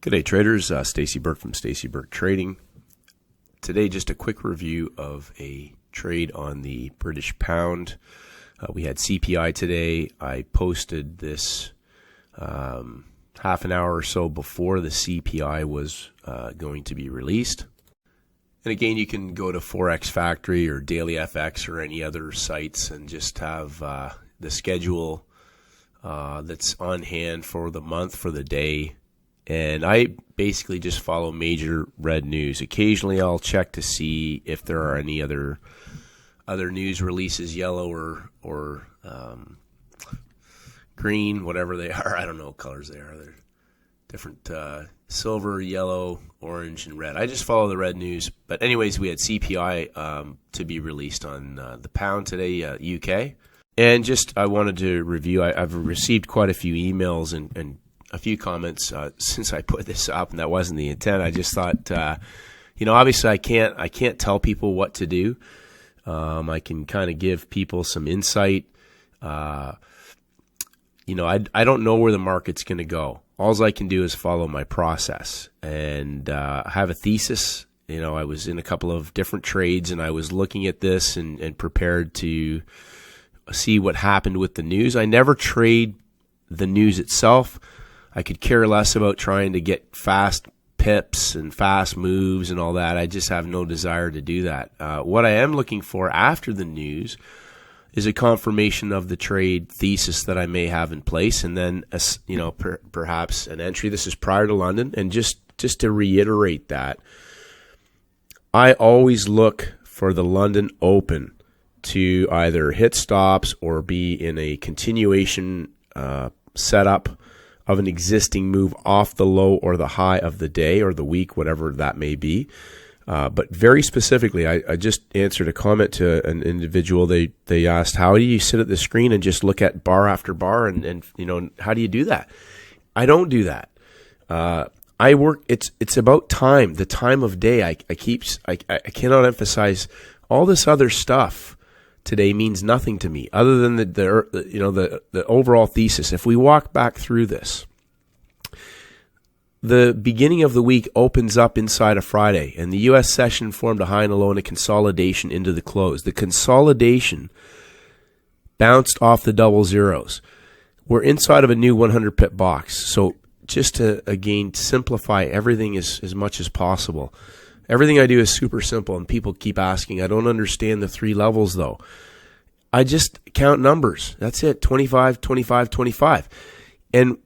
Good day, traders. Stacey Burke from Stacey Burke Trading. Today, just a quick review of a trade on the British pound. We had CPI today. I posted this half an hour or so before the CPI was going to be released. And again, you can go to Forex Factory or Daily FX or any other sites and just have the schedule that's on hand for the month, for the day. And I basically just follow major red news. Occasionally I'll check to see if there are any other news releases, yellow or green, whatever they are. I don't know what colors they are. They're different, silver, yellow, orange, and red. I just follow the red news. But anyways, we had CPI to be released on the pound today, UK. And just I wanted to review. I've received quite a few emails and a few comments since I put this up, and that wasn't the intent. I just thought, obviously I can't tell people what to do. I can kind of give people some insight. I don't know where the market's going to go. All I can do is follow my process, and I have a thesis. I was in a couple of different trades, and I was looking at this and prepared to see what happened with the news. I never trade the news itself. I could care less about trying to get fast pips and fast moves and all that. I just have no desire to do that. What I am looking for after the news is a confirmation of the trade thesis that I may have in place, and then perhaps an entry. This is prior to London, and just to reiterate that, I always look for the London Open to either hit stops or be in a continuation setup of an existing move off the low or the high of the day or the week, whatever that may be. But very specifically, I just answered a comment to an individual. They asked, how do you sit at the screen and just look at bar after bar? And how do you do that? I don't do that. I work. It's about time, the time of day. I cannot emphasize all this other stuff today means nothing to me other than the overall thesis. If we walk back through this, the beginning of the week opens up inside of Friday, and the U.S. session formed a high and a low and a consolidation into the close. The consolidation bounced off the double zeros. We're inside of a new 100 pip box. So just to, again, simplify everything as much as possible. Everything I do is super simple, and people keep asking. I don't understand the three levels, though. I just count numbers. That's it, 25, 25, 25. And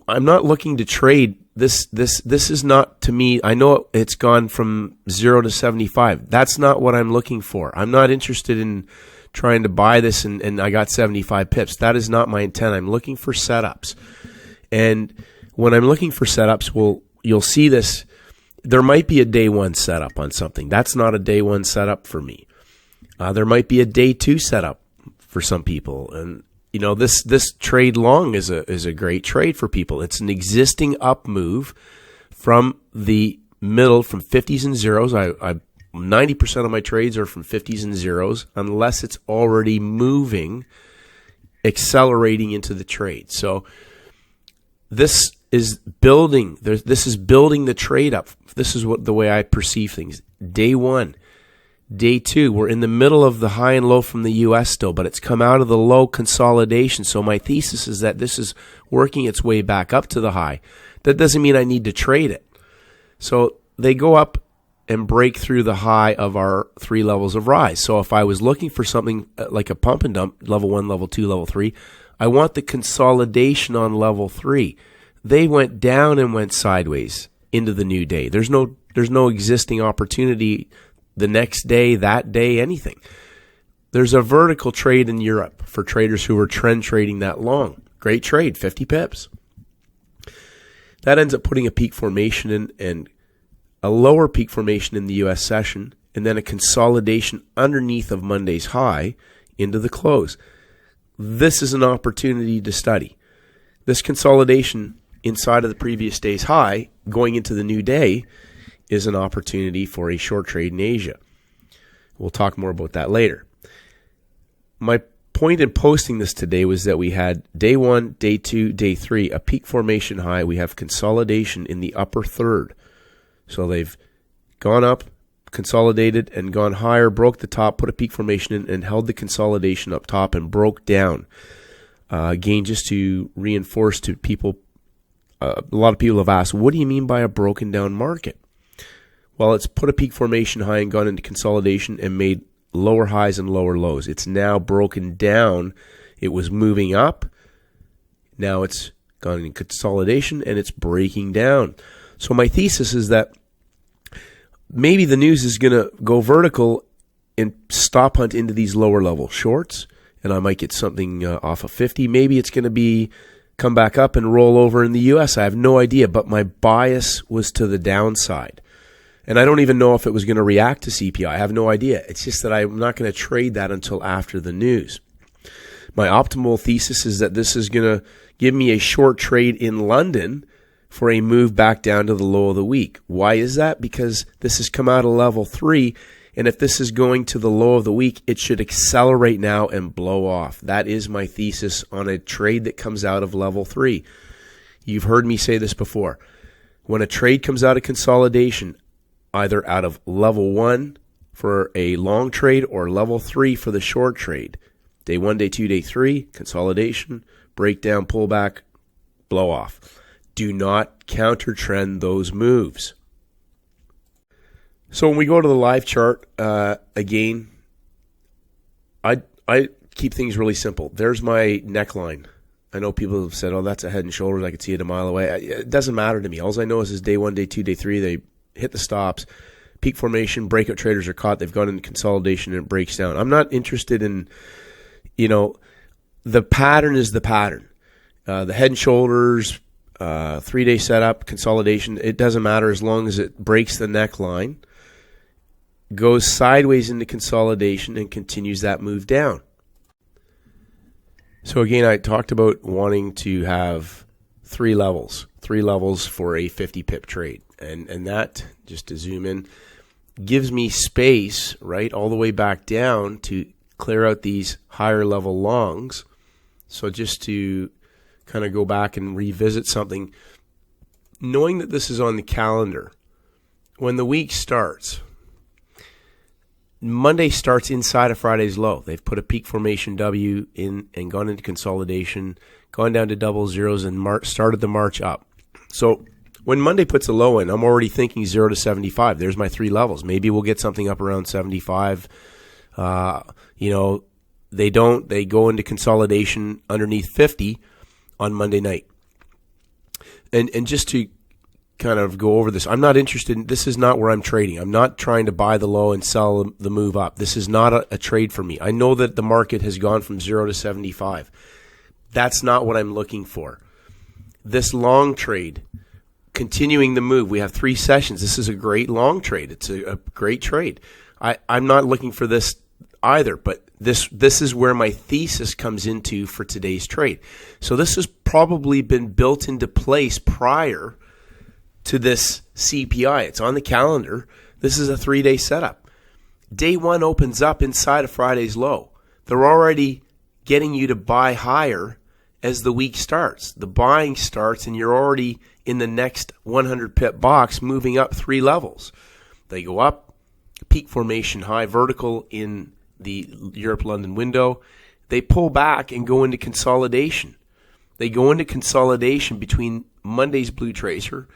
I'm not looking to trade. This is not, to me, I know it's gone from 0 to 75. That's not what I'm looking for. I'm not interested in trying to buy this and I got 75 pips. That is not my intent. I'm looking for setups. And when I'm looking for setups, you'll see this. There might be a day one setup on something. That's not a day one setup for me. There might be a day two setup for some people. And, this trade long is a great trade for people. It's an existing up move from the middle, from 50s and zeros. 90% of my trades are from 50s and zeros, unless it's already moving, accelerating into the trade. So this is building. This is building the trade up. This is the way I perceive things. Day one, day two, we're in the middle of the high and low from the U.S. still, but it's come out of the low consolidation. So my thesis is that this is working its way back up to the high. That doesn't mean I need to trade it. So they go up and break through the high of our three levels of rise. So if I was looking for something like a pump and dump, level 1, level 2, level 3, I want the consolidation on level 3. They went down and went sideways into the new day. There's no existing opportunity the next day, that day, anything. There's a vertical trade in Europe for traders who are trend trading that long. Great trade, 50 pips. That ends up putting a peak formation in and a lower peak formation in the U.S. session, and then a consolidation underneath of Monday's high into the close. This is an opportunity to study. This consolidation inside of the previous day's high going into the new day is an opportunity for a short trade in Asia. We'll talk more about that later. My point in posting this today was that we had day 1, day 2, day 3, a peak formation high. We have consolidation in the upper third. So they've gone up, consolidated, and gone higher, broke the top, put a peak formation in, and held the consolidation up top and broke down. Again, just to reinforce to people, a lot of people have asked, what do you mean by a broken down market? Well, it's put a peak formation high and gone into consolidation and made lower highs and lower lows. It's now broken down. It was moving up. Now it's gone into consolidation and it's breaking down. So my thesis is that maybe the news is going to go vertical and stop hunt into these lower level shorts, and I might get something off of 50. Maybe it's going to come back up and roll over in the U.S. I have no idea, but my bias was to the downside. And I don't even know if it was going to react to CPI. I have no idea. It's just that I'm not going to trade that until after the news. My optimal thesis is that this is going to give me a short trade in London for a move back down to the low of the week. Why is that? Because this has come out of level 3, and if this is going to the low of the week, it should accelerate now and blow off. That is my thesis on a trade that comes out of level 3. You've heard me say this before. When a trade comes out of consolidation, either out of level 1 for a long trade or level 3 for the short trade, day 1, day 2, day 3, consolidation, breakdown, pullback, blow off. Do not counter trend those moves. So when we go to the live chart, again, I keep things really simple. There's my neckline. I know people have said, oh, that's a head and shoulders. I can see it a mile away. It doesn't matter to me. All I know is day 1, day 2, day 3, they hit the stops. Peak formation, breakout traders are caught. They've gone into consolidation and it breaks down. I'm not interested in, the pattern is the pattern. The head and shoulders, 3-day setup, consolidation, it doesn't matter as long as it breaks the neckline, goes sideways into consolidation, and continues that move down. So again, I talked about wanting to have three levels for a 50 pip trade. And that, just to zoom in, gives me space, right, all the way back down to clear out these higher level longs. So just to kind of go back and revisit something, knowing that this is on the calendar, when the week starts, Monday starts inside of Friday's low. They've put a peak formation W in and gone into consolidation, gone down to double zeros, and started the march up. So when Monday puts a low in, I'm already thinking 0 to 75. There's my three levels. Maybe we'll get something up around 75. They don't. They go into consolidation underneath 50 on Monday night. And just to kind of go over this, I'm not interested this is not where I'm trading. I'm not trying to buy the low and sell the move up. This is not a trade for me. I know that the market has gone from 0 to 75. That's not what I'm looking for. This long trade, continuing the move, we have 3 sessions. This is a great long trade. It's a great trade. I'm not looking for this either, but this is where my thesis comes into for today's trade. So this has probably been built into place prior to this CPI. It's on the calendar. This is a 3-day setup. Day 1 opens up inside of Friday's low. They're already getting you to buy higher as the week starts. The buying starts and you're already in the next 100 pip box moving up 3 levels. They go up, peak formation high, vertical in the Europe-London window. They pull back and go into consolidation. They go into consolidation between Monday's blue tracer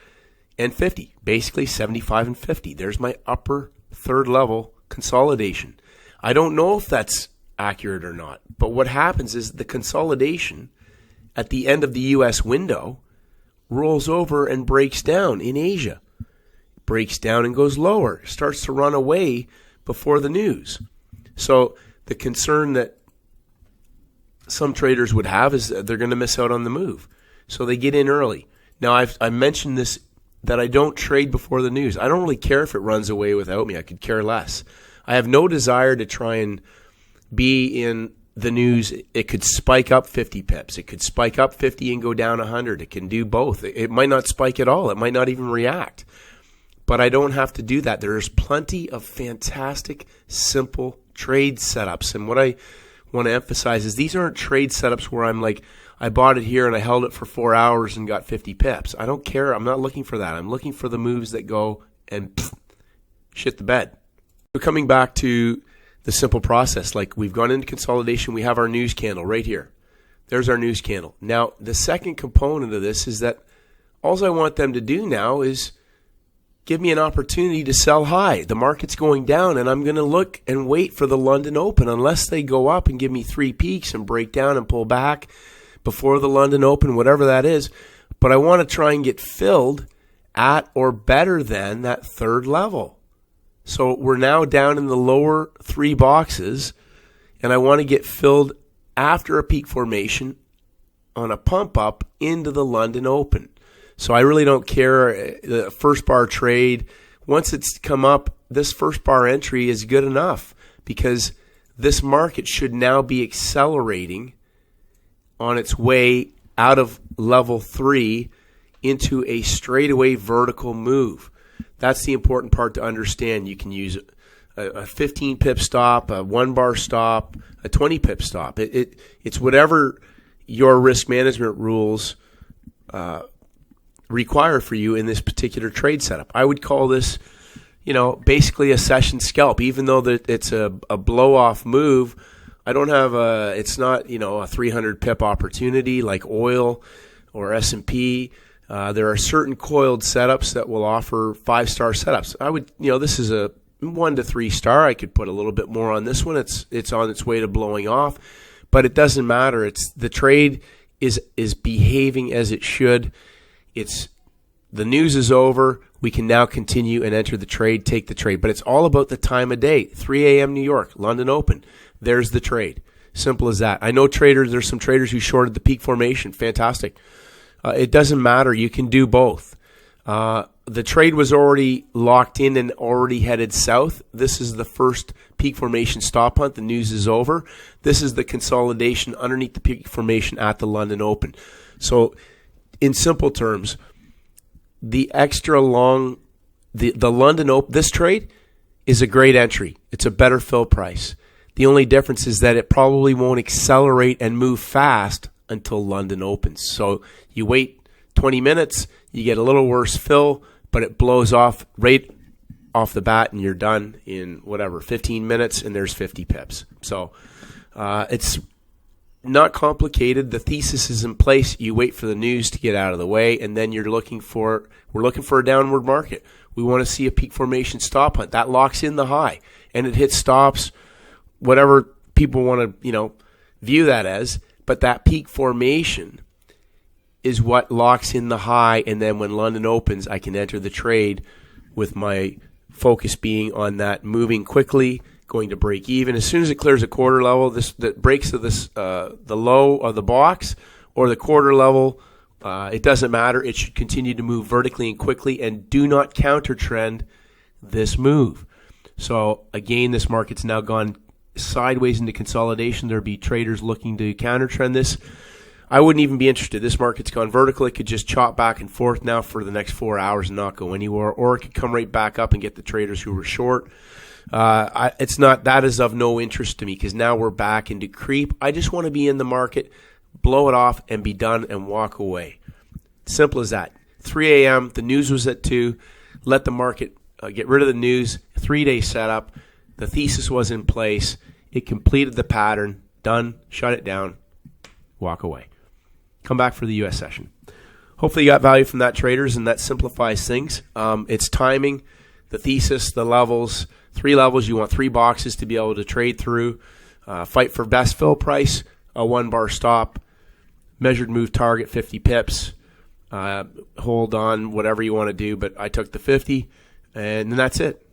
and 50, basically 75 and 50. There's my upper third level consolidation. I don't know if that's accurate or not, but what happens is the consolidation at the end of the U.S. window rolls over and breaks down in Asia. Breaks down and goes lower, starts to run away before the news. So the concern that some traders would have is that they're going to miss out on the move. So they get in early. Now, I mentioned this, that I don't trade before the news. I don't really care if it runs away without me. I could care less. I have no desire to try and be in the news. It could spike up 50 pips. It could spike up 50 and go down 100. It can do both. It might not spike at all. It might not even react. But I don't have to do that. There's plenty of fantastic, simple trade setups. And what want to emphasize is these aren't trade setups where I'm like, I bought it here and I held it for 4 hours and got 50 pips. I don't care. I'm not looking for that. I'm looking for the moves that go and shit the bed. So coming back to the simple process, like we've gone into consolidation, we have our news candle right here. There's our news candle. Now, the second component of this is that all I want them to do now is give me an opportunity to sell high. The market's going down, and I'm going to look and wait for the London Open unless they go up and give me 3 peaks and break down and pull back before the London Open, whatever that is. But I want to try and get filled at or better than that third level. So we're now down in the lower 3 boxes, and I want to get filled after a peak formation on a pump up into the London Open. So I really don't care the first bar trade. Once it's come up, this first bar entry is good enough because this market should now be accelerating on its way out of level 3 into a straightaway vertical move. That's the important part to understand. You can use a 15 pip stop, a 1 bar stop, a 20 pip stop. It's whatever your risk management rules require for you in this particular trade setup. I would call this, basically a session scalp. Even though that it's a blow off move, I don't have it's not, a 300 pip opportunity like oil or S&P. There are certain coiled setups that will offer 5-star setups. I would, this is a 1 to 3 star. I could put a little bit more on this one. It's on its way to blowing off, but it doesn't matter. It's the trade is behaving as it should. The news is over. We can now continue and enter the trade, take the trade. But it's all about the time of day. 3 a.m. New York, London Open. There's the trade. Simple as that. I know there's some traders who shorted the peak formation. Fantastic. It doesn't matter. You can do both. The trade was already locked in and already headed south. This is the first peak formation stop hunt. The news is over. This is the consolidation underneath the peak formation at the London Open. So in simple terms, the extra long, the London Open, this trade is a great entry. It's a better fill price. The only difference is that it probably won't accelerate and move fast until London opens. So you wait 20 minutes, you get a little worse fill, but it blows off right off the bat and you're done in 15 minutes and there's 50 pips. So it's not complicated. The thesis is in place. You wait for the news to get out of the way, and then we're looking for a downward market. We want to see a peak formation stop hunt. That locks in the high, and it hits stops, whatever people want to, view that as. But that peak formation is what locks in the high, and then when London opens, I can enter the trade with my focus being on that moving quickly, going to break even. As soon as it clears a quarter level, that breaks to the low of the box or the quarter level, it doesn't matter. It should continue to move vertically and quickly, and do not counter trend this move. So again, this market's now gone sideways into consolidation. There'll be traders looking to counter trend this. I wouldn't even be interested. This market's gone vertical. It could just chop back and forth now for the next 4 hours and not go anywhere, or it could come right back up and get the traders who were short. That is of no interest to me, because now we're back into creep. I just want to be in the market, blow it off, and be done and walk away. Simple as that. 3 a.m., the news was at 2. Let the market get rid of the news. 3-day setup. The thesis was in place. It completed the pattern. Done. Shut it down. Walk away. Come back for the U.S. session. Hopefully you got value from that, traders, and that simplifies things. It's timing, the thesis, the levels. 3 levels. You want 3 boxes to be able to trade through. Fight for best fill price, a 1 bar stop, measured move target 50 pips. Hold on, whatever you want to do, but I took the 50, and then that's it.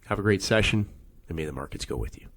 Have a great session, and may the markets go with you.